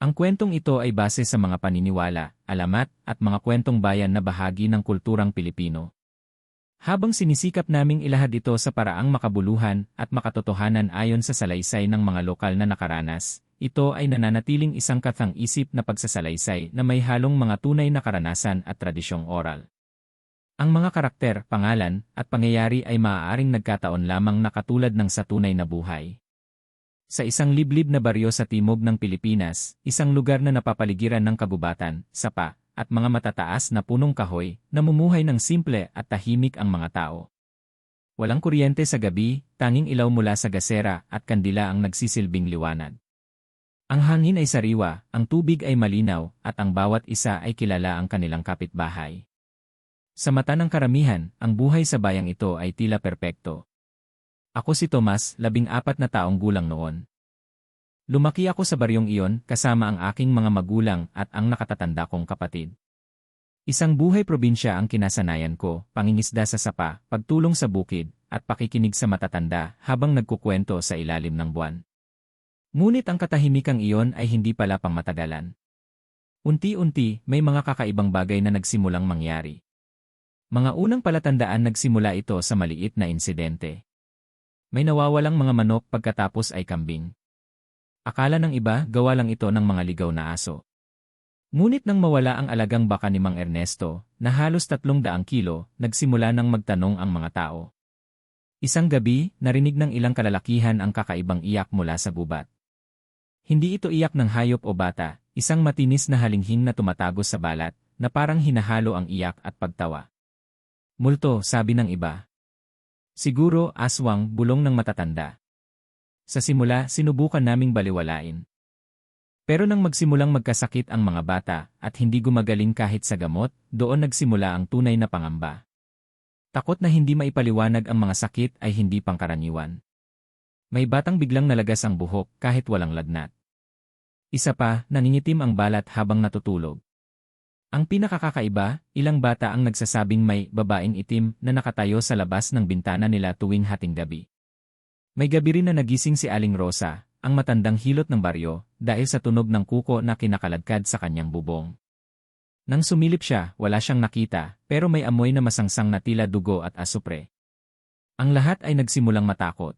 Ang kwentong ito ay base sa mga paniniwala, alamat, at mga kwentong bayan na bahagi ng kulturang Pilipino. Habang sinisikap naming ilahad ito sa paraang makabuluhan at makatotohanan ayon sa salaysay ng mga lokal na nakaranas, ito ay nananatiling isang kathang-isip na pagsasalaysay na may halong mga tunay na karanasan at tradisyong oral. Ang mga karakter, pangalan, at pangyayari ay maaaring nagkataon lamang na katulad ng sa tunay na buhay. Sa isang liblib na baryo sa timog ng Pilipinas, isang lugar na napapaligiran ng kagubatan, sapa, at mga matataas na punong kahoy, namumuhay ng simple at tahimik ang mga tao. Walang kuryente sa gabi, tanging ilaw mula sa gasera at kandila ang nagsisilbing liwanag. Ang hangin ay sariwa, ang tubig ay malinaw, at ang bawat isa ay kilala ang kanilang kapitbahay. Sa mata ng karamihan, ang buhay sa bayang ito ay tila perpekto. Ako si Tomas, 14 na taong gulang noon. Lumaki ako sa baryong iyon kasama ang aking mga magulang at ang nakatatanda kong kapatid. Isang buhay probinsya ang kinasanayan ko, pangingisda sa sapa, pagtulong sa bukid, at pakikinig sa matatanda habang nagkukwento sa ilalim ng buwan. Ngunit ang katahimikang iyon ay hindi pala pangmatagalan. Unti-unti, may mga kakaibang bagay na nagsimulang mangyari. Mga unang palatandaan nagsimula ito sa maliit na insidente. May nawawalang mga manok pagkatapos ay kambing. Akala ng iba, gawa lang ito ng mga ligaw na aso. Ngunit nang mawala ang alagang baka ni Mang Ernesto, na halos 300 kilo, nagsimula nang magtanong ang mga tao. Isang gabi, narinig ng ilang kalalakihan ang kakaibang iyak mula sa gubat. Hindi ito iyak ng hayop o bata, isang matinis na halinghing na tumatagos sa balat, na parang hinahalo ang iyak at pagtawa. Multo, sabi ng iba. Siguro, aswang, bulong ng matatanda. Sa simula, sinubukan naming baliwalain. Pero nang magsimulang magkasakit ang mga bata at hindi gumagaling kahit sa gamot, doon nagsimula ang tunay na pangamba. Takot na hindi maipaliwanag ang mga sakit ay hindi pangkaraniwan. May batang biglang nalagas ang buhok kahit walang lagnat. Isa pa, nangingitim ang balat habang natutulog. Ang pinakakakaiba, ilang bata ang nagsasabing may babaeng itim na nakatayo sa labas ng bintana nila tuwing hating gabi. May gabi rin na nagising si Aling Rosa, ang matandang hilot ng baryo, dahil sa tunog ng kuko na kinakaladkad sa kanyang bubong. Nang sumilip siya, wala siyang nakita, pero may amoy na masangsang na tila dugo at asupre. Ang lahat ay nagsimulang matakot.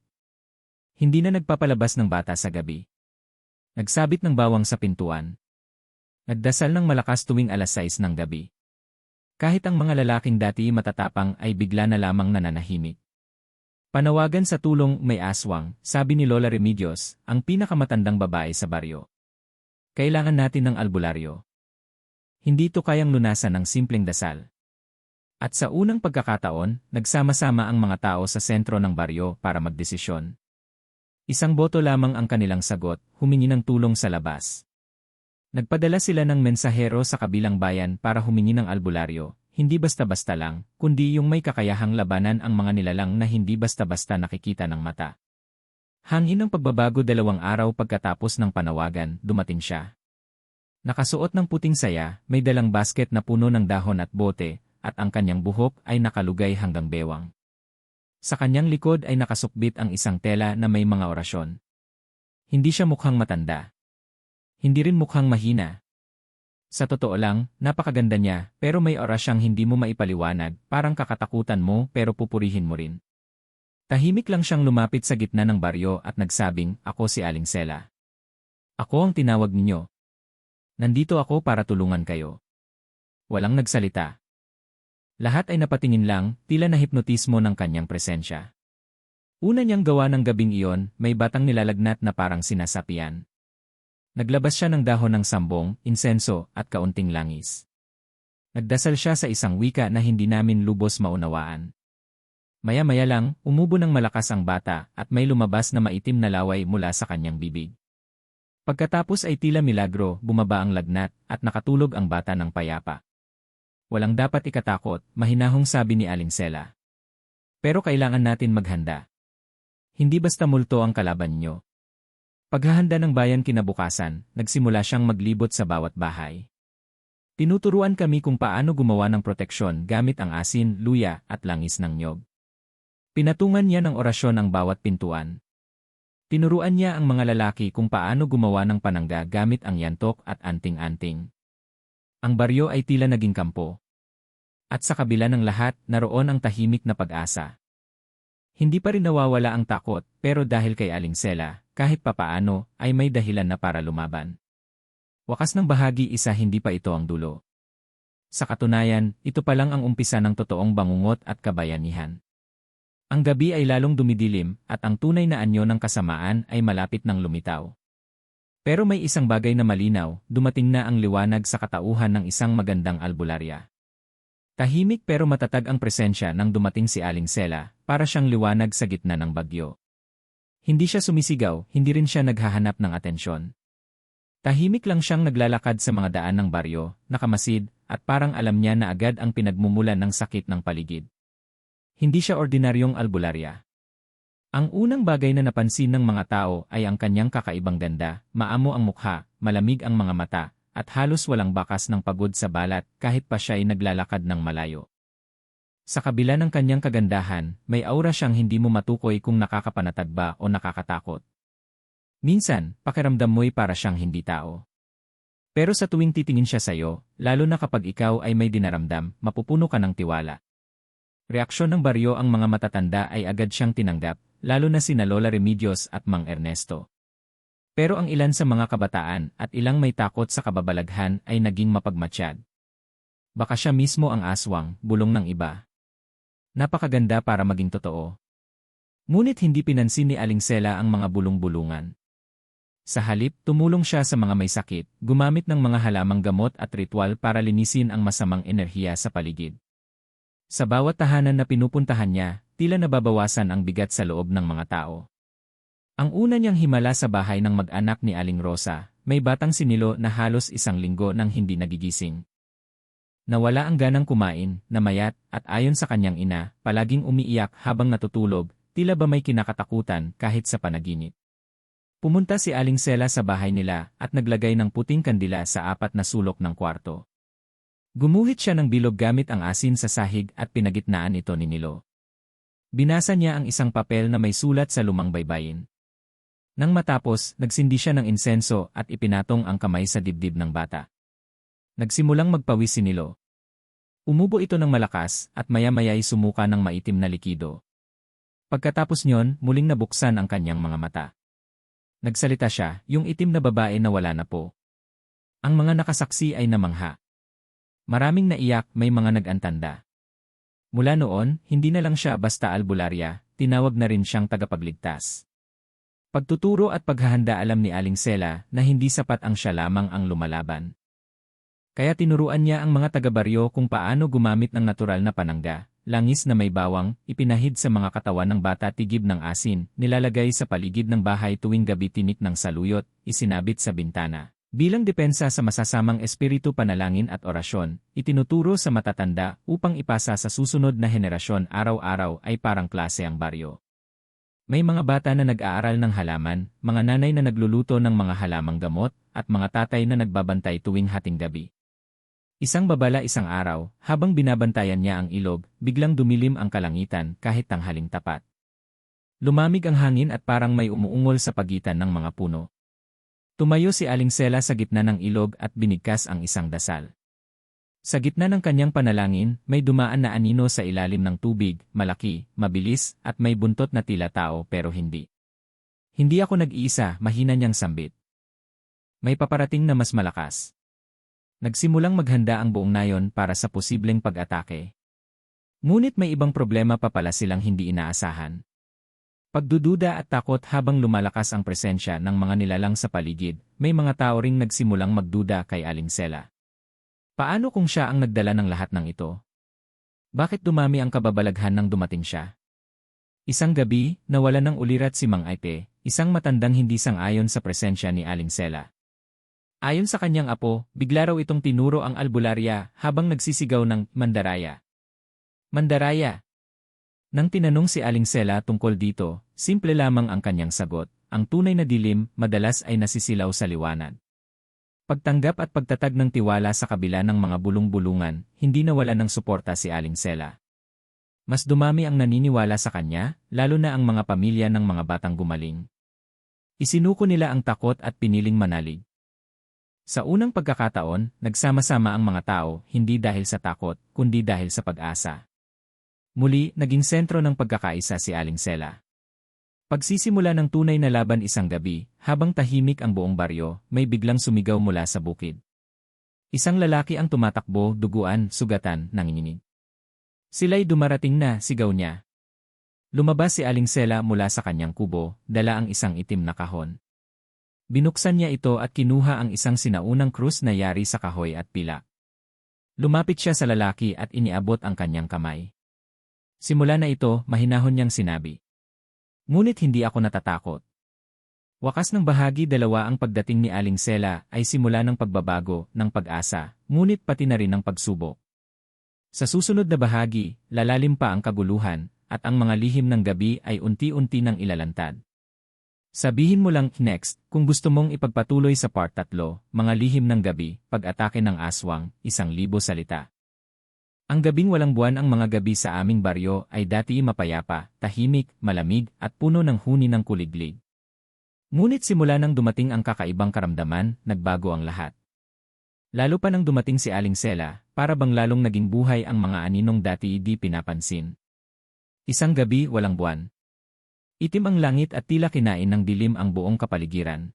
Hindi na nagpapalabas ng bata sa gabi. Nagsabit ng bawang sa pintuan. Nagdasal ng malakas tuwing 6:00 ng gabi. Kahit ang mga lalaking dati matatapang ay bigla na lamang nananahimik. Panawagan sa tulong, may aswang, sabi ni Lola Remedios, ang pinakamatandang babae sa baryo. Kailangan natin ng albularyo. Hindi ito kayang lunasan ng simpleng dasal. At sa unang pagkakataon, nagsama-sama ang mga tao sa sentro ng baryo para magdesisyon. Isang boto lamang ang kanilang sagot, humingi ng tulong sa labas. Nagpadala sila ng mensahero sa kabilang bayan para humingi ng albularyo. Hindi basta-basta lang, kundi yung may kakayahang labanan ang mga nilalang na hindi basta-basta nakikita ng mata. Hangin ng pagbabago 2 araw pagkatapos ng panawagan, dumating siya. Nakasuot ng puting saya, may dalang basket na puno ng dahon at bote, at ang kanyang buhok ay nakalugay hanggang bewang. Sa kanyang likod ay nakasukbit ang isang tela na may mga orasyon. Hindi siya mukhang matanda. Hindi rin mukhang mahina. Sa totoo lang, napakaganda niya, pero may orasyang hindi mo maipaliwanag, parang kakatakutan mo pero pupurihin mo rin. Tahimik lang siyang lumapit sa gitna ng baryo at nagsabing, "Ako si Aling Sela. Ako ang tinawag ninyo. Nandito ako para tulungan kayo." Walang nagsalita. Lahat ay napatingin lang, tila na hipnotismo ng kanyang presensya. Una niyang gawa ng gabing iyon, may batang nilalagnat na parang sinasapian. Naglabas siya ng dahon ng sambong, insenso, at kaunting langis. Nagdasal siya sa isang wika na hindi namin lubos maunawaan. Maya-maya lang, umubo ng malakas ang bata at may lumabas na maitim na laway mula sa kanyang bibig. Pagkatapos ay tila milagro, bumaba ang lagnat at nakatulog ang bata ng payapa. Walang dapat ikatakot, mahinahong sabi ni Aling Sela. Pero kailangan natin maghanda. Hindi basta multo ang kalaban niyo. Paghahanda ng bayan kinabukasan, nagsimula siyang maglibot sa bawat bahay. Tinuturuan kami kung paano gumawa ng proteksyon gamit ang asin, luya, at langis ng nyog. Pinatungan niya ng orasyon ang bawat pintuan. Tinuruan niya ang mga lalaki kung paano gumawa ng panangga gamit ang yantok at anting-anting. Ang baryo ay tila naging kampo. At sa kabila ng lahat, naroon ang tahimik na pag-asa. Hindi pa rin nawawala ang takot, pero dahil kay Aling Sela, kahit papaano, ay may dahilan na para lumaban. Wakas ng bahagi isa, hindi pa ito ang dulo. Sa katunayan, ito pa lang ang umpisa ng totoong bangungot at kabayanihan. Ang gabi ay lalong dumidilim at ang tunay na anyo ng kasamaan ay malapit ng lumitaw. Pero may isang bagay na malinaw, dumating na ang liwanag sa katauhan ng isang magandang albularya. Tahimik pero matatag ang presensya nang dumating si Aling Sela, para siyang liwanag sa gitna ng bagyo. Hindi siya sumisigaw, hindi rin siya naghahanap ng atensyon. Tahimik lang siyang naglalakad sa mga daan ng baryo, nakamasid, at parang alam niya na agad ang pinagmumulan ng sakit ng paligid. Hindi siya ordinaryong albularya. Ang unang bagay na napansin ng mga tao ay ang kanyang kakaibang ganda, maamo ang mukha, malamig ang mga mata, at halos walang bakas ng pagod sa balat kahit pa siya ay naglalakad ng malayo. Sa kabila ng kanyang kagandahan, may aura siyang hindi mo matukoy kung nakakapanatag ba o nakakatakot. Minsan, pakiramdam mo'y para siyang hindi tao. Pero sa tuwing titingin siya sa'yo, lalo na kapag ikaw ay may dinaramdam, mapupuno ka ng tiwala. Reaksyon ng baryo ang mga matatanda ay agad siyang tinanggap, lalo na sina Lola Remedios at Mang Ernesto. Pero ang ilan sa mga kabataan at ilang may takot sa kababalaghan ay naging mapagmatsyad. Baka siya mismo ang aswang, bulong ng iba. Napakaganda para maging totoo. Ngunit hindi pinansin ni Aling Sela ang mga bulong-bulungan. Sa halip, tumulong siya sa mga may sakit, gumamit ng mga halamang gamot at ritual para linisin ang masamang enerhiya sa paligid. Sa bawat tahanan na pinupuntahan niya, tila nababawasan ang bigat sa loob ng mga tao. Ang una niyang himala sa bahay ng mag-anak ni Aling Rosa, may batang sinilo na halos isang linggo nang hindi nagigising. Nawala ang ganang kumain, namayat, at ayon sa kanyang ina, palaging umiiyak habang natutulog, tila ba may kinakatakutan kahit sa panaginip. Pumunta si Aling Sela sa bahay nila at naglagay ng puting kandila sa 4 na sulok ng kwarto. Gumuhit siya ng bilog gamit ang asin sa sahig at pinagitnaan ito ni Nilo. Binasa niya ang isang papel na may sulat sa lumang baybayin. Nang matapos, nagsindi siya ng insenso at ipinatong ang kamay sa dibdib ng bata. Nagsimulang magpawis si Nilo. Umubo ito ng malakas at maya-maya'y sumuka ng maitim na likido. Pagkatapos niyon, muling nabuksan ang kanyang mga mata. Nagsalita siya, yung itim na babae na wala na po. Ang mga nakasaksi ay namangha. Maraming naiyak, may mga nag-antanda. Mula noon, hindi na lang siya basta albularya, tinawag na rin siyang tagapagligtas. Pagtuturo at paghahanda, alam ni Aling Sela na hindi sapat ang siya lamang ang lumalaban. Kaya tinuruan niya ang mga taga-baryo kung paano gumamit ng natural na panangga, langis na may bawang, ipinahid sa mga katawan ng bata, tigib ng asin, nilalagay sa paligid ng bahay tuwing gabi, tinik ng saluyot, isinabit sa bintana. Bilang depensa sa masasamang espiritu, panalangin at orasyon, itinuturo sa matatanda upang ipasa sa susunod na henerasyon. Araw-araw ay parang klase ang baryo. May mga bata na nag-aaral ng halaman, mga nanay na nagluluto ng mga halamang gamot, at mga tatay na nagbabantay tuwing hating gabi. Isang babala isang araw, habang binabantayan niya ang ilog, biglang dumilim ang kalangitan kahit tanghaling tapat. Lumamig ang hangin at parang may umuungol sa pagitan ng mga puno. Tumayo si Aling Sela sa gitna ng ilog at binigkas ang isang dasal. Sa gitna ng kanyang panalangin, may dumaan na anino sa ilalim ng tubig, malaki, mabilis, at may buntot na tila tao pero hindi. Hindi ako nag-iisa, mahina niyang sambit. May paparating na mas malakas. Nagsimulang maghanda ang buong nayon para sa posibleng pag-atake. Ngunit may ibang problema pa pala silang hindi inaasahan. Pagdududa at takot habang lumalakas ang presensya ng mga nilalang sa paligid, may mga tao ring nagsimulang magduda kay Aling Sela. Paano kung siya ang nagdala ng lahat ng ito? Bakit dumami ang kababalaghan nang dumating siya? Isang gabi, nawalan ng ulirat si Mang Aipe, isang matandang hindi sang-ayon sa presensya ni Aling Sela. Ayon sa kanyang apo, bigla raw itong tinuro ang albularya habang nagsisigaw ng Mandaraya. Mandaraya! Nang tinanong si Aling Sela tungkol dito, simple lamang ang kanyang sagot, ang tunay na dilim madalas ay nasisilaw sa liwanag. Pagtanggap at pagtatag ng tiwala sa kabila ng mga bulong-bulungan, hindi nawala ng suporta si Aling Sela. Mas dumami ang naniniwala sa kanya, lalo na ang mga pamilya ng mga batang gumaling. Isinuko nila ang takot at piniling manalig. Sa unang pagkakataon, nagsama-sama ang mga tao hindi dahil sa takot, kundi dahil sa pag-asa. Muli, naging sentro ng pagkakaisa si Aling Sela. Pagsisimula ng tunay na laban isang gabi, habang tahimik ang buong baryo, may biglang sumigaw mula sa bukid. Isang lalaki ang tumatakbo, duguan, sugatan, nanginginig. Sila'y dumarating na, sigaw niya. Lumabas si Aling Sela mula sa kanyang kubo, dala ang isang itim na kahon. Binuksan niya ito at kinuha ang isang sinaunang krus na yari sa kahoy at pila. Lumapit siya sa lalaki at iniabot ang kanyang kamay. Simula na ito, mahinahon niyang sinabi. Ngunit hindi ako natatakot. Wakas ng bahagi dalawa ang pagdating ni Aling Sela ay simula ng pagbabago, ng pag-asa, ngunit pati na rin ng pagsubok. Sa susunod na bahagi, lalalim pa ang kaguluhan, at ang mga lihim ng gabi ay unti-unti nang ilalantad. Sabihin mo lang next kung gusto mong ipagpatuloy sa part 3, mga lihim ng gabi, pag-atake ng aswang, 1,000 salita. Ang gabing walang buwan ang mga gabi sa aming baryo ay dati mapayapa, tahimik, malamig, at puno ng huni ng kuliglig. Ngunit simula nang dumating ang kakaibang karamdaman, nagbago ang lahat. Lalo pa nang dumating si Aling Sela, para bang lalong naging buhay ang mga aninong dati di pinapansin. Isang gabi walang buwan. Itim ang langit at tila kinain ng dilim ang buong kapaligiran.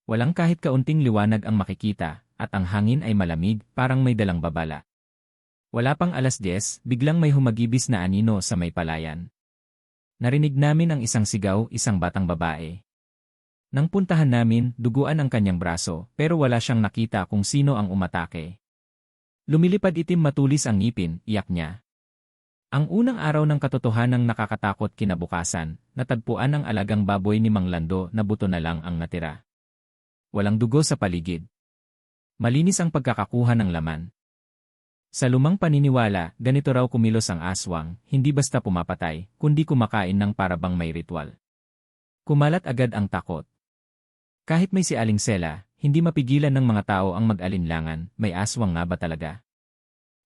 Walang kahit kaunting liwanag ang makikita, at ang hangin ay malamig, parang may dalang babala. Wala pang 10:00, biglang may humagibis na anino sa may palayan. Narinig namin ang isang sigaw, isang batang babae. Nang puntahan namin, duguan ang kanyang braso, pero wala siyang nakita kung sino ang umatake. Lumilipad itim matulis ang ngipin, iyak niya. Ang unang araw ng katotohanang nakakatakot kinabukasan, natagpuan ang alagang baboy ni Mang Lando na buto na lang ang natira. Walang dugo sa paligid. Malinis ang pagkakakuha ng laman. Sa lumang paniniwala, ganito raw kumilos ang aswang, hindi basta pumapatay, kundi kumakain ng parabang may ritual. Kumalat agad ang takot. Kahit may si Aling Sela, hindi mapigilan ng mga tao ang mag-alinlangan, may aswang nga ba talaga?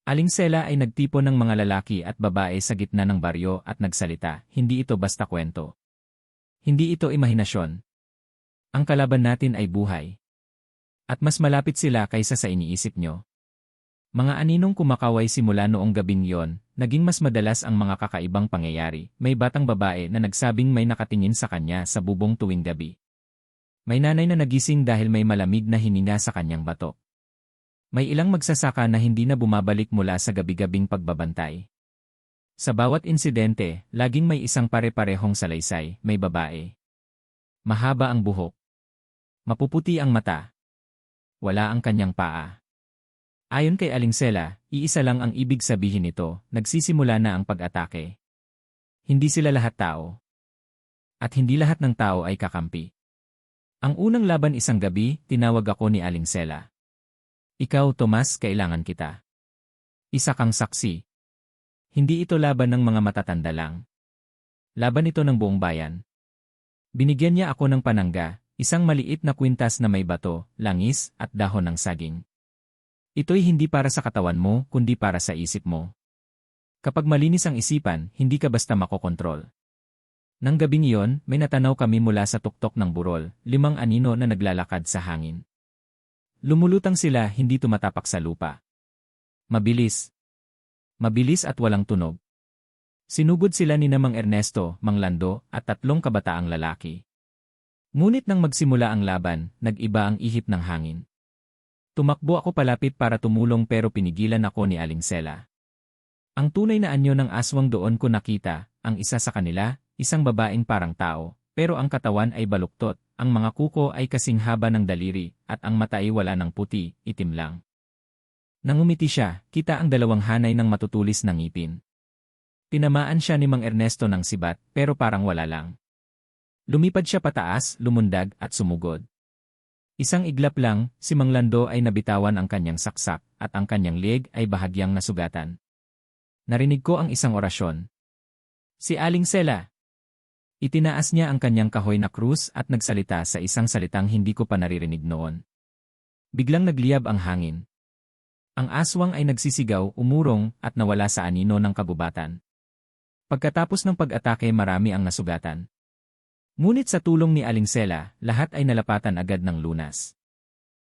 Aling Sela ay nagtipon ng mga lalaki at babae sa gitna ng baryo at nagsalita, hindi ito basta kwento. Hindi ito imahinasyon. Ang kalaban natin ay buhay. At mas malapit sila kaysa sa iniisip nyo. Mga aninong kumakaway simula noong gabing yon, naging mas madalas ang mga kakaibang pangyayari. May batang babae na nagsabing may nakatingin sa kanya sa bubong tuwing gabi. May nanay na nagising dahil may malamig na hininga sa kanyang batok. May ilang magsasaka na hindi na bumabalik mula sa gabi-gabing pagbabantay. Sa bawat insidente, laging may isang pare-parehong salaysay, may babae. Mahaba ang buhok. Mapuputi ang mata. Wala ang kanyang paa. Ayon kay Aling Sela, iisa lang ang ibig sabihin nito, nagsisimula na ang pag-atake. Hindi sila lahat tao. At hindi lahat ng tao ay kakampi. Ang unang laban isang gabi, tinawag ako ni Aling Sela. Ikaw, Tomas, kailangan kita. Isa kang saksi. Hindi ito laban ng mga matatanda lang. Laban ito ng buong bayan. Binigyan niya ako ng panangga, isang maliit na kwintas na may bato, langis, at dahon ng saging. Ito'y hindi para sa katawan mo, kundi para sa isip mo. Kapag malinis ang isipan, hindi ka basta makokontrol. Nang gabing iyon, may natanaw kami mula sa tuktok ng burol, 5 anino na naglalakad sa hangin. Lumulutang sila, hindi tumatapak sa lupa. Mabilis. Mabilis at walang tunog. Sinugod sila ni Mang Ernesto, Mang Lando, at 3 kabataang lalaki. Ngunit nang magsimula ang laban, nag-iba ang ihip ng hangin. Tumakbo ako palapit para tumulong pero pinigilan ako ni Aling Sela. Ang tunay na anyo ng aswang doon ko nakita, ang isa sa kanila, isang babaeng parang tao, pero ang katawan ay baluktot. Ang mga kuko ay kasing haba ng daliri, at ang mata ay wala ng puti, itim lang. Nang umiti siya, kita ang 2 hanay ng matutulis na ngipin. Tinamaan siya ni Mang Ernesto ng sibat, pero parang wala lang. Lumipad siya pataas, lumundag, at sumugod. Isang iglap lang, si Mang Lando ay nabitawan ang kanyang saksak, at ang kanyang leeg ay bahagyang nasugatan. Narinig ko ang isang orasyon. Si Aling Sela! Itinaas niya ang kanyang kahoy na krus at nagsalita sa isang salitang hindi ko pa naririnig noon. Biglang nagliyab ang hangin. Ang aswang ay nagsisigaw, umurong, at nawala sa anino ng kagubatan. Pagkatapos ng pag-atake marami ang nasugatan. Ngunit sa tulong ni Aling Sela, lahat ay nalapatan agad ng lunas.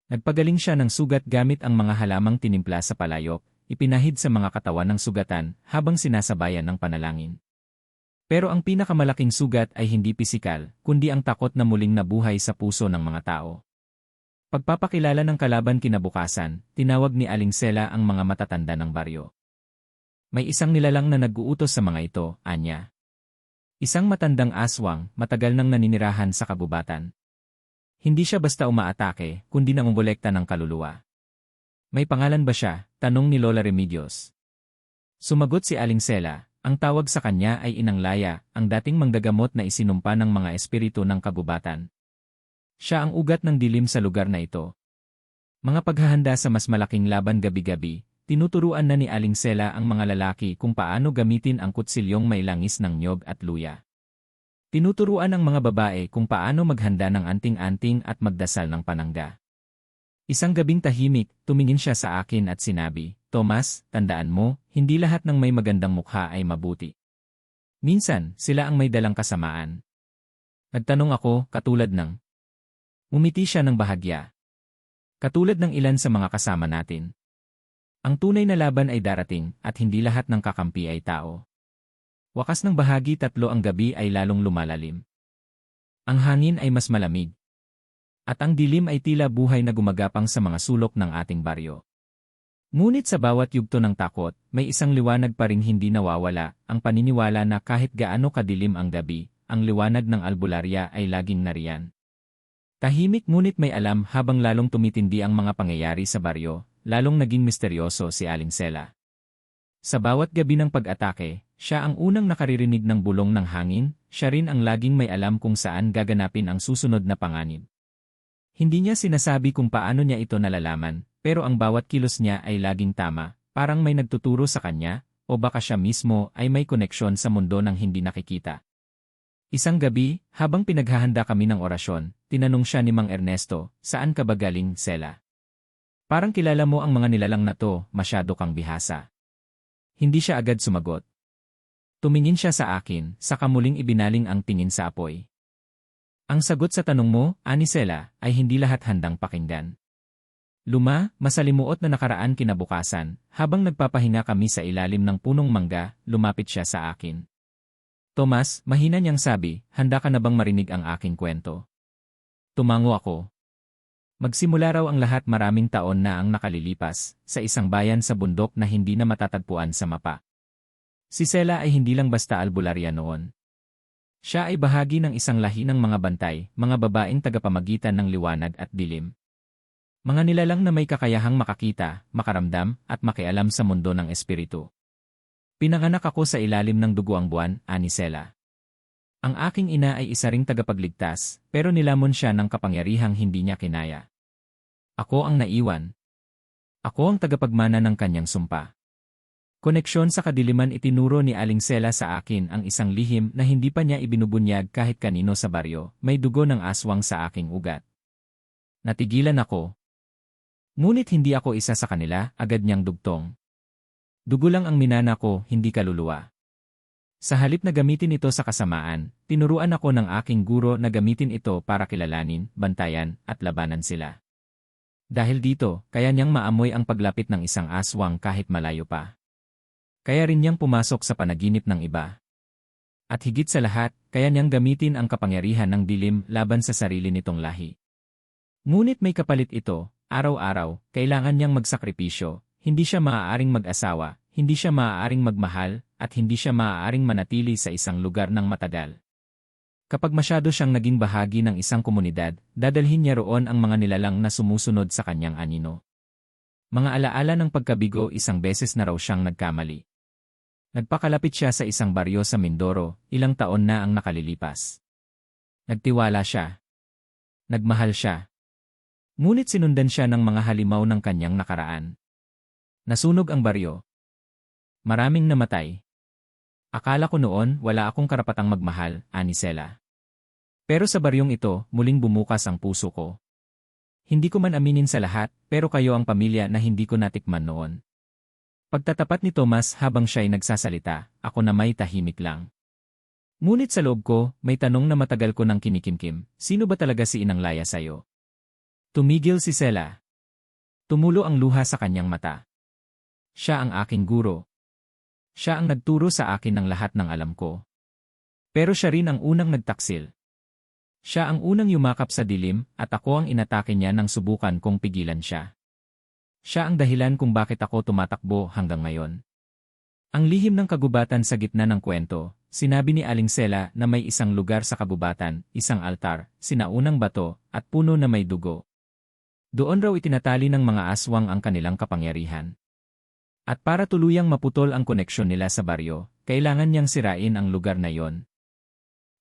Nagpagaling siya ng sugat gamit ang mga halamang tinimpla sa palayok, ipinahid sa mga katawan ng sugatan habang sinasabayan ng panalangin. Pero ang pinakamalaking sugat ay hindi pisikal, kundi ang takot na muling nabuhay sa puso ng mga tao. Pagpapakilala ng kalaban kinabukasan, tinawag ni Aling Sela ang mga matatanda ng baryo. May isang nilalang na nag-uutos sa mga ito, anya. Isang matandang aswang, matagal nang naninirahan sa kabubatan. Hindi siya basta umaatake, kundi nangongolekta ng kaluluwa. May pangalan ba siya? Tanong ni Lola Remedios. Sumagot si Aling Sela, ang tawag sa kanya ay Inang Laya, ang dating manggagamot na isinumpa ng mga espiritu ng kabubatan. Siya ang ugat ng dilim sa lugar na ito. Mga paghahanda sa mas malaking laban gabi-gabi, tinuturuan na ni Aling Sela ang mga lalaki kung paano gamitin ang kutsilyong may langis ng nyog at luya. Tinuturuan ang mga babae kung paano maghanda ng anting-anting at magdasal ng panangga. Isang gabing tahimik, tumingin siya sa akin at sinabi, Tomas, tandaan mo, hindi lahat ng may magandang mukha ay mabuti. Minsan, sila ang may dalang kasamaan. Nagtanong ako, katulad ng... Umiti siya ng bahagya. Katulad ng ilan sa mga kasama natin. Ang tunay na laban ay darating at hindi lahat ng kakampi ay tao. Wakas ng bahagi 3 ang gabi ay lalong lumalalim. Ang hangin ay mas malamig. At ang dilim ay tila buhay na gumagapang sa mga sulok ng ating baryo. Ngunit sa bawat yugto ng takot, may isang liwanag pa ring hindi nawawala, ang paniniwala na kahit gaano kadilim ang gabi, ang liwanag ng albularya ay laging nariyan. Tahimik ngunit may alam habang lalong tumitindi ang mga pangyayari sa baryo, lalong naging misteryoso si Aling Sela. Sa bawat gabi ng pag-atake, siya ang unang nakaririnig ng bulong ng hangin, siya rin ang laging may alam kung saan gaganapin ang susunod na panganib. Hindi niya sinasabi kung paano niya ito nalalaman, pero ang bawat kilos niya ay laging tama, parang may nagtuturo sa kanya, o baka siya mismo ay may koneksyon sa mundo ng hindi nakikita. Isang gabi, habang pinaghahanda kami ng orasyon, tinanong siya ni Mang Ernesto, saan ka ba galing, Sela? Parang kilala mo ang mga nilalang na to, masyado kang bihasa. Hindi siya agad sumagot. Tumingin siya sa akin, saka muling ibinaling ang tingin sa apoy. Ang sagot sa tanong mo, Ani Sela, ay hindi lahat handang pakinggan. Masalimuot na nakaraan kinabukasan, habang nagpapahinga kami sa ilalim ng punong mangga, lumapit siya sa akin. Tomas, mahina niyang sabi, handa ka na bang marinig ang aking kwento? Tumango ako. Magsimula raw ang lahat maraming taon na ang nakalilipas, sa isang bayan sa bundok na hindi na matatagpuan sa mapa. Si Sela ay hindi lang basta albularya noon. Siya ay bahagi ng isang lahi ng mga bantay, mga babaeng tagapamagitan ng liwanag at dilim. Mga nilalang na may kakayahang makakita, makaramdam, at makialam sa mundo ng espiritu. Pinanganak ako sa ilalim ng duguang buwan, Ani Sela. Ang aking ina ay isa ring tagapagligtas, pero nilamon siya ng kapangyarihang hindi niya kinaya. Ako ang naiwan. Ako ang tagapagmana ng kanyang sumpa. Koneksyon sa kadiliman itinuro ni Aling Sela sa akin ang isang lihim na hindi pa niya ibinubunyag kahit kanino sa baryo, may dugo ng aswang sa aking ugat. Natigilan ako. Ngunit hindi ako isa sa kanila, agad niyang dugtong. Dugo lang ang minana ko, hindi kaluluwa. Sa halip na gamitin ito sa kasamaan, tinuruan ako ng aking guro na gamitin ito para kilalanin, bantayan, at labanan sila. Dahil dito, kaya niyang maamoy ang paglapit ng isang aswang kahit malayo pa. Kaya rin niyang pumasok sa panaginip ng iba. At higit sa lahat, kaya niyang gamitin ang kapangyarihan ng dilim laban sa sarili nitong lahi. Ngunit may kapalit ito, araw-araw, kailangan niyang magsakripisyo. Hindi siya maaaring mag-asawa, hindi siya maaaring magmahal, at hindi siya maaaring manatili sa isang lugar ng matagal. Kapag masyado siyang naging bahagi ng isang komunidad, dadalhin niya roon ang mga nilalang na sumusunod sa kanyang anino. Mga alaala ng pagkabigo, isang beses na raw siyang nagkamali. Nagpakalapit siya sa isang baryo sa Mindoro, ilang taon na ang nakalilipas. Nagtiwala siya. Nagmahal siya. Ngunit sinundan siya ng mga halimaw ng kanyang nakaraan. Nasunog ang baryo. Maraming namatay. Akala ko noon wala akong karapatang magmahal, Ani Sela. Pero sa baryong ito, muling bumukas ang puso ko. Hindi ko man aminin sa lahat, pero kayo ang pamilya na hindi ko natikman noon. Pagtatapat ni Tomas habang siya'y nagsasalita, ako na may tahimik lang. Ngunit sa loob ko, may tanong na matagal ko nang kinikimkim, sino ba talaga si Inang Laya sa'yo? Tumigil si Sela. Tumulo ang luha sa kanyang mata. Siya ang aking guro. Siya ang nagturo sa akin ng lahat ng alam ko. Pero siya rin ang unang nagtaksil. Siya ang unang yumakap sa dilim at ako ang inatake niya nang subukan kong pigilan siya. Siya ang dahilan kung bakit ako tumatakbo hanggang ngayon. Ang lihim ng kagubatan sa gitna ng kwento, sinabi ni Aling Sela na may isang lugar sa kabubatan, isang altar, sinaunang bato, at puno na may dugo. Doon raw itinatali ng mga aswang ang kanilang kapangyarihan. At para tuluyang maputol ang koneksyon nila sa baryo, kailangan niyang sirain ang lugar na yon.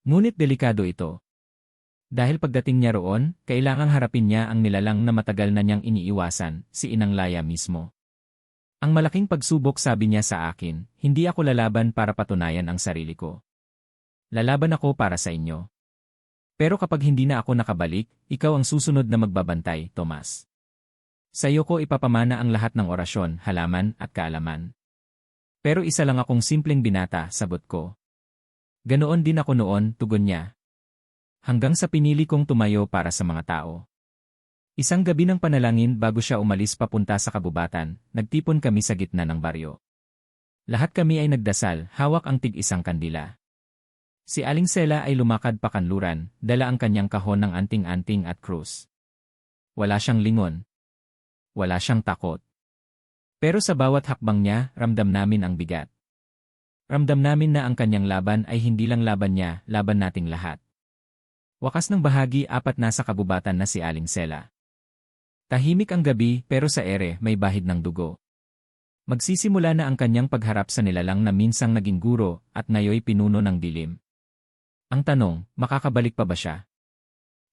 Ngunit delikado ito. Dahil pagdating niya roon, kailangang harapin niya ang nilalang na matagal na niyang iniiwasan, si Inang Laya mismo. Ang malaking pagsubok, sabi niya sa akin, hindi ako lalaban para patunayan ang sarili ko. Lalaban ako para sa inyo. Pero kapag hindi na ako nakabalik, ikaw ang susunod na magbabantay, Tomas. Sa iyo ko ipapamana ang lahat ng orasyon, halaman at kaalaman. Pero isa lang akong simpleng binata, sagot ko. Ganoon din ako noon, tugon niya. Hanggang sa pinili kong tumayo para sa mga tao. Isang gabi ng panalangin bago siya umalis papunta sa kabubatan, nagtipon kami sa gitna ng baryo. Lahat kami ay nagdasal, hawak ang tig-isang kandila. Si Aling Sela ay lumakad pakanluran, dala ang kanyang kahon ng anting-anting at krus. Wala siyang lingon. Wala siyang takot. Pero sa bawat hakbang niya, ramdam namin ang bigat. Ramdam namin na ang kanyang laban ay hindi lang laban niya, laban nating lahat. Wakas ng bahagi 4 nasa kabubatan na si Aling Sela. Tahimik ang gabi pero sa ere may bahid ng dugo. Magsisimula na ang kanyang pagharap sa nilalang na minsang naging guro at ngayoy pinuno ng dilim. Ang tanong, makakabalik pa ba siya?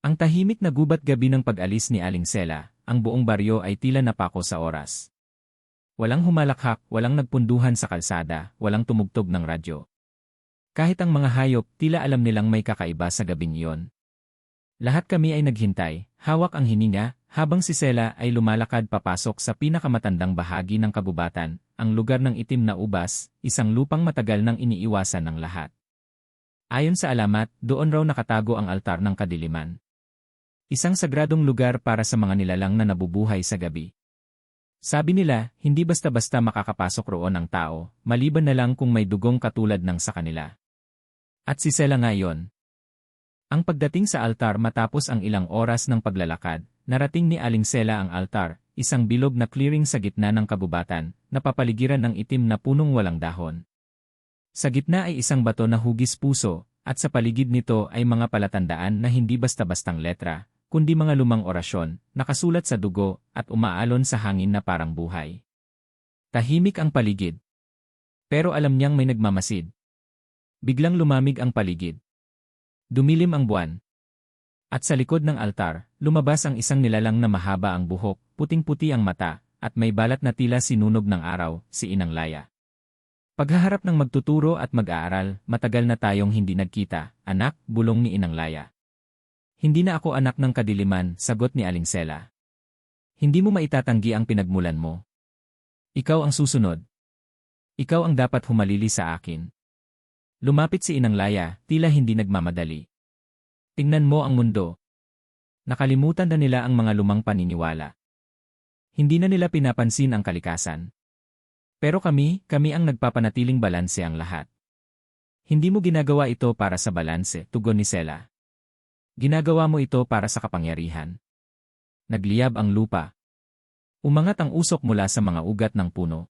Ang tahimik na gubat gabi ng pag-alis ni Aling Sela, ang buong baryo ay tila napako sa oras. Walang humalakhak, walang nagpunduhan sa kalsada, walang tumugtog ng radyo. Kahit ang mga hayop, tila alam nilang may kakaiba sa gabing iyon. Lahat kami ay naghintay, hawak ang hininga, habang si Sela ay lumalakad papasok sa pinakamatandang bahagi ng kabubatan, ang lugar ng itim na ubas, isang lupang matagal nang iniiwasan ng lahat. Ayon sa alamat, doon raw nakatago ang altar ng kadiliman. Isang sagradong lugar para sa mga nilalang na nabubuhay sa gabi. Sabi nila, hindi basta-basta makakapasok roon ang tao, maliban na lang kung may dugong katulad ng sa kanila. At si Sela ngayon. Ang pagdating sa altar matapos ang ilang oras ng paglalakad, narating ni Aling Sela ang altar, isang bilog na clearing sa gitna ng kabubatan, napapaligiran ng itim na punong walang dahon. Sa gitna ay isang bato na hugis puso, at sa paligid nito ay mga palatandaan na hindi basta-bastang letra, kundi mga lumang orasyon, nakasulat sa dugo at umaalon sa hangin na parang buhay. Tahimik ang paligid. Pero alam niyang may nagmamasid. Biglang lumamig ang paligid. Dumilim ang buwan. At sa likod ng altar, lumabas ang isang nilalang na mahaba ang buhok, puting-puti ang mata, at may balat na tila sinunog ng araw, si Inang Laya. Paghaharap ng magtuturo at mag-aaral, matagal na tayong hindi nagkita, anak, bulong ni Inang Laya. Hindi na ako anak ng kadiliman, sagot ni Aling Sela. Hindi mo maitatanggi ang pinagmulan mo. Ikaw ang susunod. Ikaw ang dapat humalili sa akin. Lumapit si Inang Laya, tila hindi nagmamadali. Tingnan mo ang mundo. Nakalimutan na nila ang mga lumang paniniwala. Hindi na nila pinapansin ang kalikasan. Pero kami ang nagpapanatiling balanse ang lahat. Hindi mo ginagawa ito para sa balanse, tugon ni Sela. Ginagawa mo ito para sa kapangyarihan. Nagliyab ang lupa. Umangat ang usok mula sa mga ugat ng puno.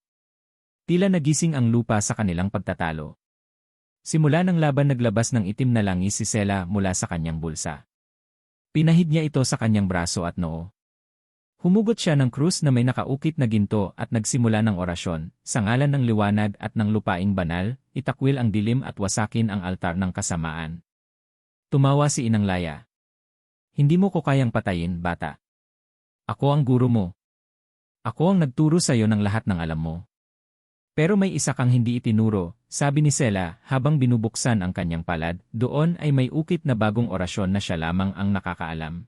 Tila nagising ang lupa sa kanilang pagtatalo. Simula ng laban naglabas ng itim na langis si Sela mula sa kanyang bulsa. Pinahid niya ito sa kanyang braso at noo. Humugot siya ng krus na may nakaukit na ginto at nagsimula ng orasyon, sa ngalan ng liwanag at ng lupaing banal, itakwil ang dilim at wasakin ang altar ng kasamaan. Tumawa si Inang Laya. Hindi mo ko kayang patayin, bata. Ako ang guro mo. Ako ang nagturo sa iyo ng lahat ng alam mo. Pero may isa kang hindi itinuro, sabi ni Sela habang binubuksan ang kanyang palad, doon ay may ukit na bagong orasyon na siya lamang ang nakakaalam.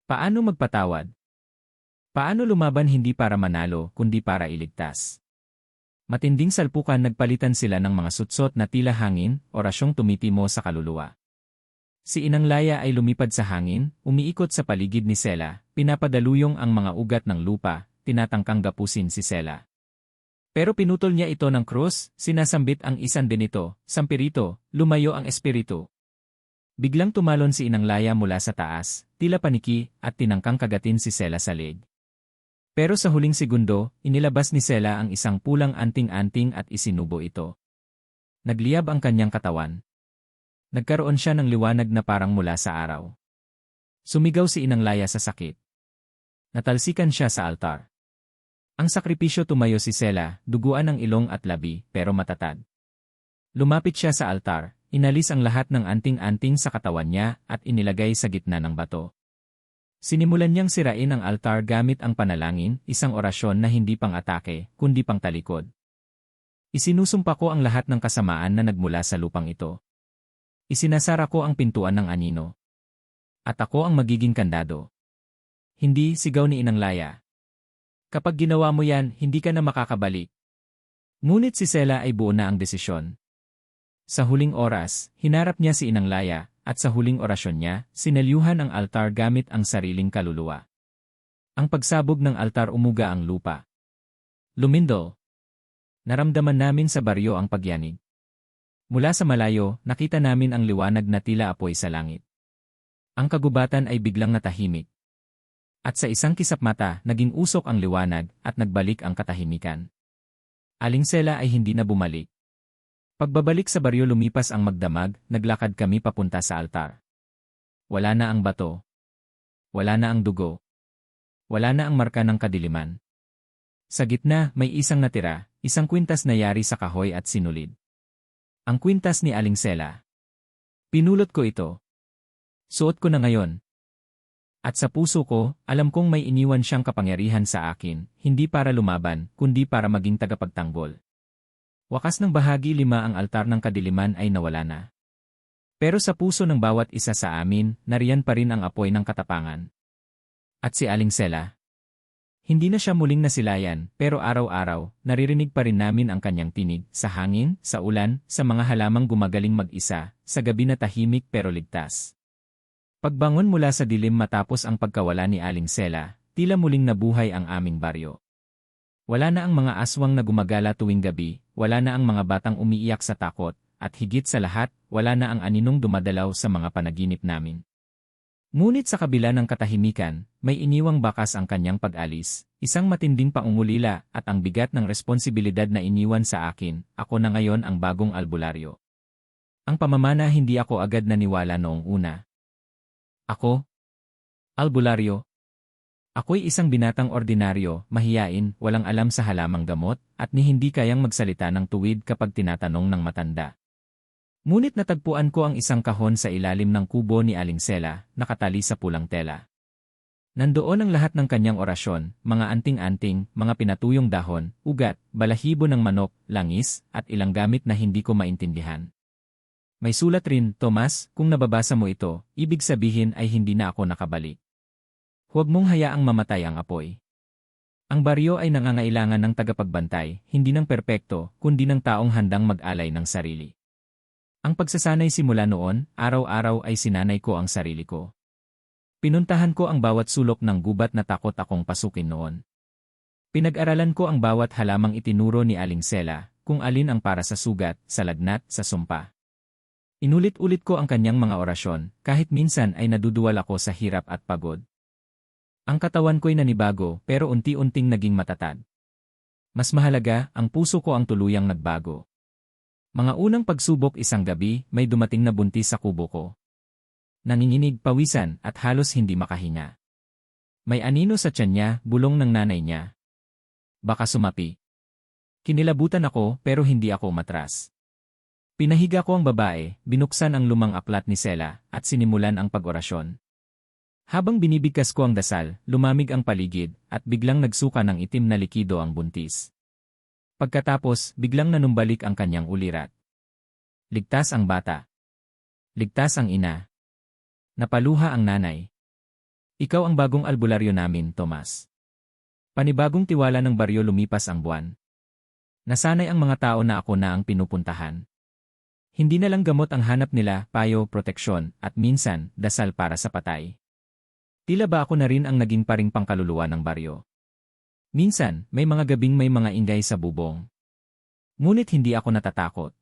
Paano magpatawad? Paano lumaban hindi para manalo kundi para iligtas? Matinding salpukan nagpalitan sila ng mga sutsot na tila hangin, orasyong tumitimo sa kaluluwa. Si Inang Laya ay lumipad sa hangin, umiikot sa paligid ni Sela, pinapadaluyong ang mga ugat ng lupa, tinatangkang gapusin si Sela. Pero pinutol niya ito ng krus, sinasambit ang isan dinito, sampirito, lumayo ang espiritu. Biglang tumalon si Inang Laya mula sa taas, tila paniki, at tinangkang kagatin si Sela sa leg. Pero sa huling segundo, inilabas ni Sela ang isang pulang anting-anting at isinubo ito. Nagliyab ang kanyang katawan. Nagkaroon siya ng liwanag na parang mula sa araw. Sumigaw si Inang Laya sa sakit. Natalsikan siya sa altar. Ang sakripisyo tumayo si Sela, duguan ang ilong at labi, pero matatag. Lumapit siya sa altar, inalis ang lahat ng anting-anting sa katawan niya at inilagay sa gitna ng bato. Sinimulan niyang sirain ang altar gamit ang panalangin, isang orasyon na hindi pang-atake, kundi pang-talikod. Isinusumpa ko ang lahat ng kasamaan na nagmula sa lupang ito. Isinasara ko ang pintuan ng anino. At ako ang magiging kandado. Hindi, sigaw ni Inang Laya. Kapag ginawa mo yan, hindi ka na makakabalik. Ngunit si Sela ay buo na ang desisyon. Sa huling oras, hinarap niya si Inang Laya, at sa huling orasyon niya, sinalyuhan ang altar gamit ang sariling kaluluwa. Ang pagsabog ng altar umuga ang lupa. Lumindol. Naramdaman namin sa baryo ang pagyanig. Mula sa malayo, nakita namin ang liwanag na tila apoy sa langit. Ang kagubatan ay biglang natahimik. At sa isang kisap mata, naging usok ang liwanag at nagbalik ang katahimikan. Aling Sela ay hindi na bumalik. Pagbabalik sa baryo lumipas ang magdamag, naglakad kami papunta sa altar. Wala na ang bato. Wala na ang dugo. Wala na ang marka ng kadiliman. Sa gitna, may isang natira, isang kwintas na yari sa kahoy at sinulid. Ang kwintas ni Aling Sela. Pinulot ko ito. Suot ko na ngayon. At sa puso ko, alam kong may iniwan siyang kapangyarihan sa akin, hindi para lumaban, kundi para maging tagapagtanggol. Wakas ng bahagi 5 ang altar ng kadiliman ay nawala na. Pero sa puso ng bawat isa sa amin, nariyan pa rin ang apoy ng katapangan. At si Aling Sela. Hindi na siya muling nasilayan, pero araw-araw, naririnig pa rin namin ang kanyang tinig, sa hangin, sa ulan, sa mga halamang gumagaling mag-isa, sa gabi na tahimik pero ligtas. Pagbangon mula sa dilim matapos ang pagkawala ni Aling Sela, tila muling nabuhay ang aming baryo. Wala na ang mga aswang na gumagala tuwing gabi, wala na ang mga batang umiiyak sa takot, at higit sa lahat, wala na ang aninong dumadalaw sa mga panaginip namin. Ngunit sa kabila ng katahimikan, may iniwang bakas ang kanyang pag-alis, isang matinding pangungulila at ang bigat ng responsibilidad na iniwan sa akin, ako na ngayon ang bagong albularyo. Ang pamamana hindi ako agad naniwala noong una. Ako? Albularyo? Ako'y isang binatang ordinaryo, mahiyain, walang alam sa halamang gamot, at ni hindi kayang magsalita ng tuwid kapag tinatanong ng matanda. Ngunit natagpuan ko ang isang kahon sa ilalim ng kubo ni Aling Sela, nakatali sa pulang tela. Nandoon ang lahat ng kanyang orasyon, mga anting-anting, mga pinatuyong dahon, ugat, balahibo ng manok, langis, at ilang gamit na hindi ko maintindihan. May sulat rin, Tomas, kung nababasa mo ito, ibig sabihin ay hindi na ako nakabalik. Huwag mong hayaang mamatay ang apoy. Ang baryo ay nangangailangan ng tagapagbantay, hindi ng perpekto, kundi ng taong handang mag-alay ng sarili. Ang pagsasanay simula noon, araw-araw ay sinanay ko ang sarili ko. Pinuntahan ko ang bawat sulok ng gubat na takot akong pasukin noon. Pinag-aralan ko ang bawat halamang itinuro ni Aling Sela, kung alin ang para sa sugat, sa lagnat, sa sumpa. Inulit-ulit ko ang kanyang mga orasyon, kahit minsan ay naduduwal ako sa hirap at pagod. Ang katawan ko'y nanibago, pero unti-unting naging matatag. Mas mahalaga, ang puso ko ang tuluyang nagbago. Mga unang pagsubok isang gabi, may dumating na buntis sa kubo ko. Nanginginig, pawisan, at halos hindi makahinga. May anino sa tiyan niya, bulong ng nanay niya. Baka sumapi. Kinilabutan ako, pero hindi ako umatras. Pinahiga ko ang babae, binuksan ang lumang aklat ni Sela, at sinimulan ang pag-orasyon. Habang binibigkas ko ang dasal, lumamig ang paligid, at biglang nagsuka ng itim na likido ang buntis. Pagkatapos, biglang nanumbalik ang kanyang ulirat. Ligtas ang bata. Ligtas ang ina. Napaluha ang nanay. Ikaw ang bagong albularyo namin, Tomas. Panibagong tiwala ng baryo lumipas ang buwan. Nasanay ang mga tao na ako na ang pinupuntahan. Hindi na lang gamot ang hanap nila, payo, proteksyon, at minsan, dasal para sa patay. Tila ba ako na rin ang naging paring pangkaluluwa ng baryo? Minsan, may mga gabing may mga ingay sa bubong. Ngunit hindi ako natatakot.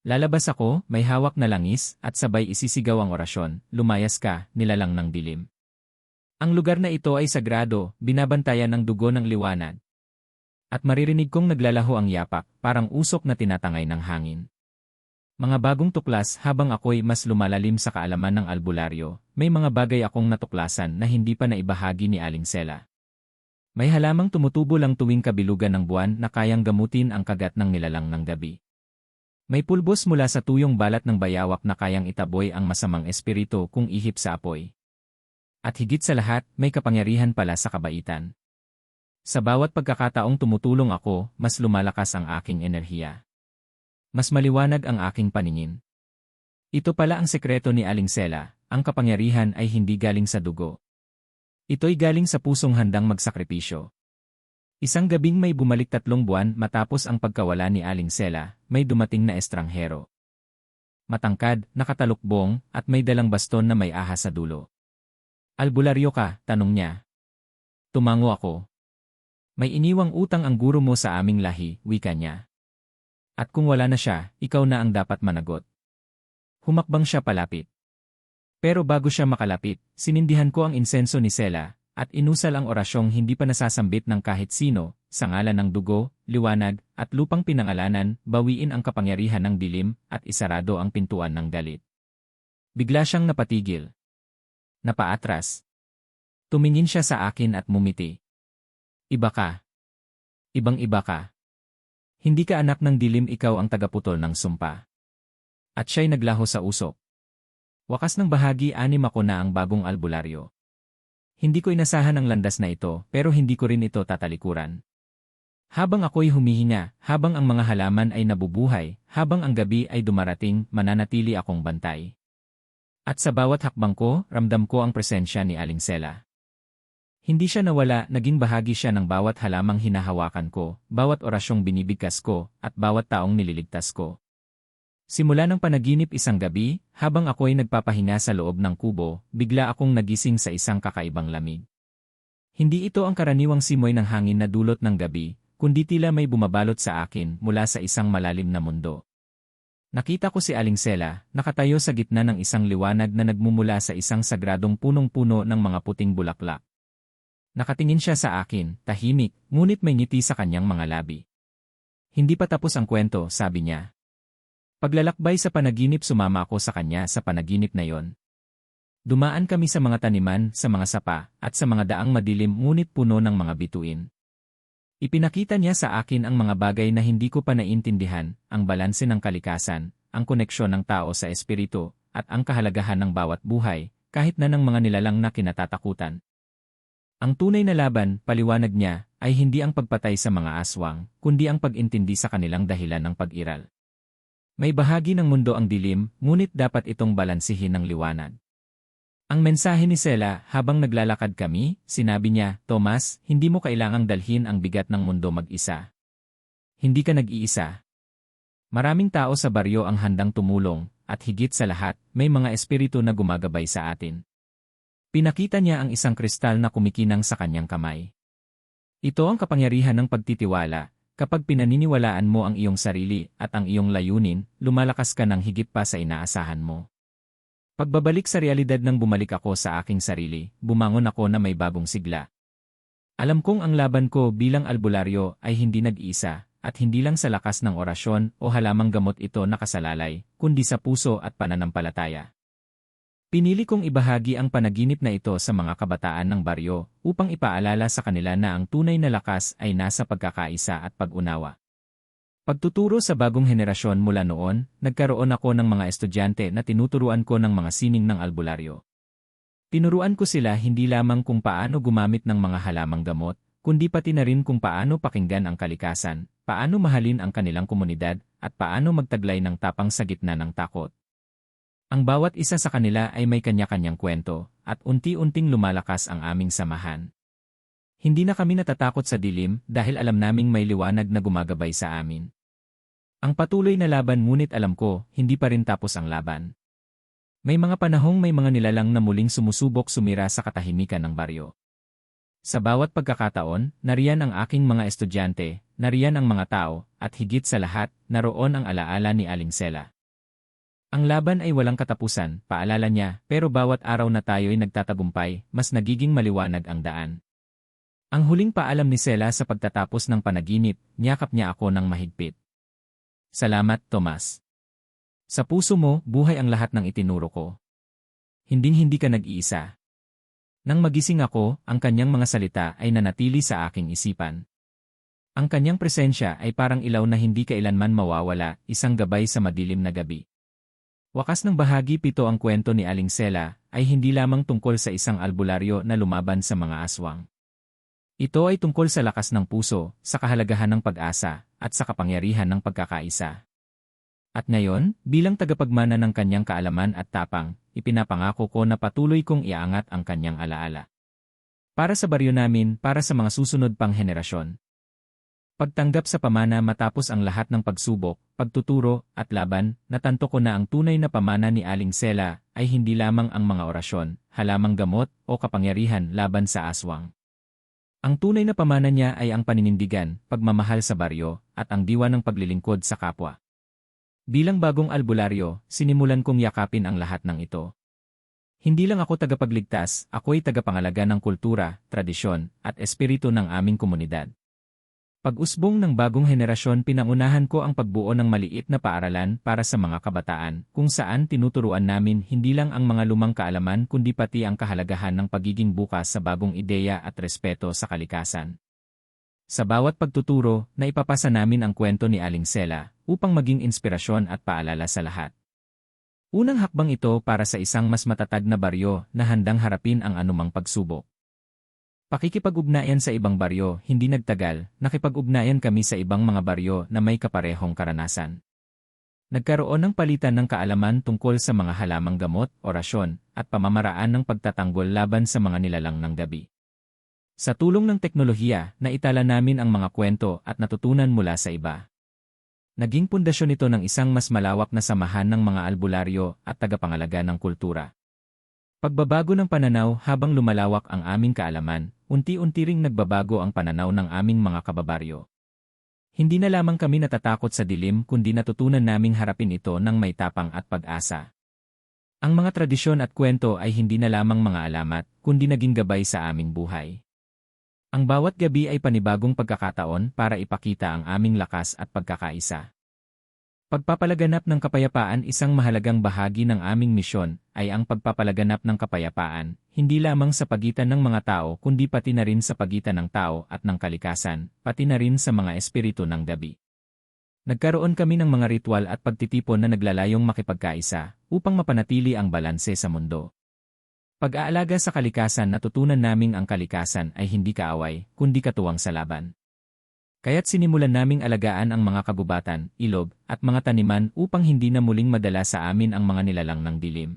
Lalabas ako, may hawak na langis, at sabay isisigaw ang orasyon, lumayas ka, nilalang ng dilim. Ang lugar na ito ay sagrado, binabantayan ng dugo ng liwanag. At maririnig kong naglalaho ang yapak, parang usok na tinatangay ng hangin. Mga bagong tuklas habang ako'y mas lumalalim sa kaalaman ng albularyo, may mga bagay akong natuklasan na hindi pa naibahagi ni Aling Sela. May halamang tumutubo lang tuwing kabilugan ng buwan na kayang gamutin ang kagat ng nilalang ng gabi. May pulbos mula sa tuyong balat ng bayawak na kayang itaboy ang masamang espiritu kung ihip sa apoy. At higit sa lahat, may kapangyarihan pala sa kabaitan. Sa bawat pagkakataong tumutulong ako, mas lumalakas ang aking enerhiya. Mas maliwanag ang aking paningin. Ito pala ang sekreto ni Aling Sela, ang kapangyarihan ay hindi galing sa dugo. Ito'y galing sa pusong handang magsakripisyo. Isang gabing may bumalik 3 buwan matapos ang pagkawala ni Aling Sela, may dumating na estranghero. Matangkad, nakatalukbong, at may dalang baston na may ahas sa dulo. Albularyo ka, tanong niya. Tumango ako. May iniwang utang ang guro mo sa aming lahi, wika niya. At kung wala na siya, ikaw na ang dapat managot. Humakbang siya palapit. Pero bago siya makalapit, sinindihan ko ang insenso ni Sela, at inusal ang orasyong hindi pa nasasambit ng kahit sino, sa ngalan ng dugo, liwanag, at lupang pinangalanan, bawiin ang kapangyarihan ng dilim, at isarado ang pintuan ng galit. Bigla siyang napatigil. Napaatras. Tumingin siya sa akin at mumiti. Iba ka. Ibang-iba ka. Hindi ka anak ng dilim, ikaw ang tagaputol ng sumpa. At siya'y naglaho sa usok. Wakas ng bahagi 6 ako na ang bagong albularyo. Hindi ko inasahan ang landas na ito, pero hindi ko rin ito tatalikuran. Habang ako'y humihinga, habang ang mga halaman ay nabubuhay, habang ang gabi ay dumarating, mananatili akong bantay. At sa bawat hakbang ko, ramdam ko ang presensya ni Aling Sela. Hindi siya nawala, naging bahagi siya ng bawat halamang hinahawakan ko, bawat orasyong binibigkas ko, at bawat taong nililigtas ko. Simula ng panaginip isang gabi, habang ako'y nagpapahinga sa loob ng kubo, bigla akong nagising sa isang kakaibang lamig. Hindi ito ang karaniwang simoy ng hangin na dulot ng gabi, kundi tila may bumabalot sa akin mula sa isang malalim na mundo. Nakita ko si Aling Sela, nakatayo sa gitna ng isang liwanag na nagmumula sa isang sagradong punong-puno ng mga puting bulaklak. Nakatingin siya sa akin, tahimik, ngunit may ngiti sa kanyang mga labi. Hindi pa tapos ang kwento, sabi niya. Paglalakbay sa panaginip, sumama ako sa kanya sa panaginip na yon. Dumaan kami sa mga taniman, sa mga sapa, at sa mga daang madilim ngunit puno ng mga bituin. Ipinakita niya sa akin ang mga bagay na hindi ko pa naiintindihan, ang balanse ng kalikasan, ang koneksyon ng tao sa espiritu, at ang kahalagahan ng bawat buhay, kahit na ng mga nilalang na kinatatakutan. Ang tunay na laban, paliwanag niya, ay hindi ang pagpatay sa mga aswang, kundi ang pag-intindi sa kanilang dahilan ng pag-iral. May bahagi ng mundo ang dilim, ngunit dapat itong balansihin ng liwanag. Ang mensahe ni Sela, habang naglalakad kami, sinabi niya, Tomas, hindi mo kailangang dalhin ang bigat ng mundo mag-isa. Hindi ka nag-iisa. Maraming tao sa baryo ang handang tumulong, at higit sa lahat, may mga espiritu na gumagabay sa atin. Pinakita niya ang isang kristal na kumikinang sa kanyang kamay. Ito ang kapangyarihan ng pagtitiwala. Kapag pinaniniwalaan mo ang iyong sarili at ang iyong layunin, lumalakas ka ng higit pa sa inaasahan mo. Pagbabalik sa realidad nang bumalik ako sa aking sarili, bumangon ako na may bagong sigla. Alam kong ang laban ko bilang albularyo ay hindi nag-iisa, at hindi lang sa lakas ng orasyon o halamang gamot ito nakasalalay, kundi sa puso at pananampalataya. Pinili kong ibahagi ang panaginip na ito sa mga kabataan ng baryo upang ipaalala sa kanila na ang tunay na lakas ay nasa pagkakaisa at pag-unawa. Pagtuturo sa bagong henerasyon mula noon, nagkaroon ako ng mga estudyante na tinuturuan ko ng mga sining ng albularyo. Tinuruan ko sila hindi lamang kung paano gumamit ng mga halamang gamot, kundi pati na rin kung paano pakinggan ang kalikasan, paano mahalin ang kanilang komunidad, at paano magtaglay ng tapang sa gitna ng takot. Ang bawat isa sa kanila ay may kanya-kanyang kwento, at unti-unting lumalakas ang aming samahan. Hindi na kami natatakot sa dilim dahil alam naming may liwanag na gumagabay sa amin. Ang patuloy na laban ngunit alam ko, hindi pa rin tapos ang laban. May mga panahong may mga nilalang na muling sumusubok sumira sa katahimikan ng baryo. Sa bawat pagkakataon, nariyan ang aking mga estudyante, nariyan ang mga tao, at higit sa lahat, naroon ang alaala ni Aling Sela. Ang laban ay walang katapusan, paalala niya, pero bawat araw na tayo'y nagtatagumpay, mas nagiging maliwanag ang daan. Ang huling paalam ni Sela sa pagtatapos ng panaginip, niyakap niya ako ng mahigpit. Salamat, Tomas. Sa puso mo, buhay ang lahat ng itinuro ko. Hinding-hindi ka nag-iisa. Nang magising ako, ang kanyang mga salita ay nanatili sa aking isipan. Ang kanyang presensya ay parang ilaw na hindi kailanman mawawala, isang gabay sa madilim na gabi. Wakas ng bahagi 7 ang kwento ni Aling Sela ay hindi lamang tungkol sa isang albularyo na lumaban sa mga aswang. Ito ay tungkol sa lakas ng puso, sa kahalagahan ng pag-asa, at sa kapangyarihan ng pagkakaisa. At ngayon, bilang tagapagmana ng kanyang kaalaman at tapang, ipinapangako ko na patuloy kong iaangat ang kanyang alaala. Para sa baryo namin, para sa mga susunod pang henerasyon. Pagtanggap sa pamana matapos ang lahat ng pagsubok, pagtuturo, at laban, natanto ko na ang tunay na pamana ni Aling Sela ay hindi lamang ang mga orasyon, halamang gamot, o kapangyarihan laban sa aswang. Ang tunay na pamana niya ay ang paninindigan, pagmamahal sa baryo, at ang diwa ng paglilingkod sa kapwa. Bilang bagong albularyo, sinimulan kong yakapin ang lahat ng ito. Hindi lang ako tagapagligtas, ako'y tagapangalaga ng kultura, tradisyon, at espiritu ng aming komunidad. Pag-usbong ng bagong henerasyon, pinangunahan ko ang pagbuo ng maliit na paaralan para sa mga kabataan, kung saan tinuturuan namin hindi lang ang mga lumang kaalaman kundi pati ang kahalagahan ng pagiging bukas sa bagong ideya at respeto sa kalikasan. Sa bawat pagtuturo, naipapasa namin ang kwento ni Aling Sela upang maging inspirasyon at paalala sa lahat. Unang hakbang ito para sa isang mas matatag na baryo na handang harapin ang anumang pagsubok. Pakikipag-ugnayan sa ibang baryo, hindi nagtagal, nakipag-ugnayan kami sa ibang mga baryo na may kaparehong karanasan. Nagkaroon ng palitan ng kaalaman tungkol sa mga halamang gamot, orasyon, at pamamaraan ng pagtatanggol laban sa mga nilalang ng gabi. Sa tulong ng teknolohiya, naitala namin ang mga kwento at natutunan mula sa iba. Naging pundasyon ito ng isang mas malawak na samahan ng mga albularyo at tagapangalaga ng kultura. Pagbabago ng pananaw habang lumalawak ang aming kaalaman, unti-unti ring nagbabago ang pananaw ng aming mga kababaryo. Hindi na lamang kami natatakot sa dilim kundi natutunan naming harapin ito ng may tapang at pag-asa. Ang mga tradisyon at kwento ay hindi na lamang mga alamat, kundi naging gabay sa aming buhay. Ang bawat gabi ay panibagong pagkakataon para ipakita ang aming lakas at pagkakaisa. Pagpapalaganap ng kapayapaan, isang mahalagang bahagi ng aming misyon ay ang pagpapalaganap ng kapayapaan, hindi lamang sa pagitan ng mga tao kundi pati na rin sa pagitan ng tao at ng kalikasan, pati na rin sa mga espiritu ng gabi. Nagkaroon kami ng mga ritual at pagtitipon na naglalayong makipagkaisa upang mapanatili ang balanse sa mundo. Pag-aalaga sa kalikasan, natutunan naming ang kalikasan ay hindi kaaway, kundi katuwang sa laban. Kaya't sinimulan naming alagaan ang mga kagubatan, ilog, at mga taniman upang hindi na muling madala sa amin ang mga nilalang ng dilim.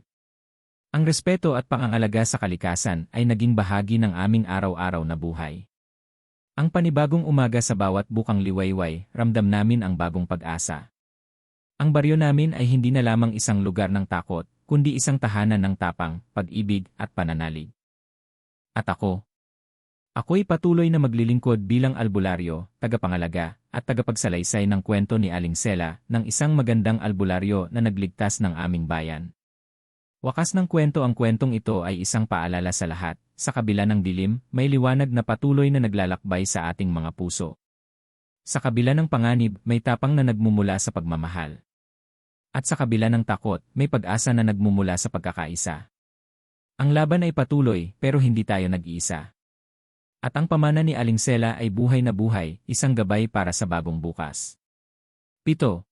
Ang respeto at pangangalaga sa kalikasan ay naging bahagi ng aming araw-araw na buhay. Ang panibagong umaga, sa bawat bukang liwayway, ramdam namin ang bagong pag-asa. Ang baryo namin ay hindi na lamang isang lugar ng takot, kundi isang tahanan ng tapang, pag-ibig, at pananalig. At ako'y patuloy na maglilingkod bilang albularyo, tagapangalaga, at tagapagsalaysay ng kwento ni Aling Sela, ng isang magandang albularyo na nagligtas ng aming bayan. Wakas ng kwento, ang kwentong ito ay isang paalala sa lahat, sa kabila ng dilim, may liwanag na patuloy na naglalakbay sa ating mga puso. Sa kabila ng panganib, may tapang na nagmumula sa pagmamahal. At sa kabila ng takot, may pag-asa na nagmumula sa pagkakaisa. Ang laban ay patuloy, pero hindi tayo nag-iisa. At ang pamana ni Aling Sela ay buhay na buhay, isang gabay para sa bagong bukas. 7.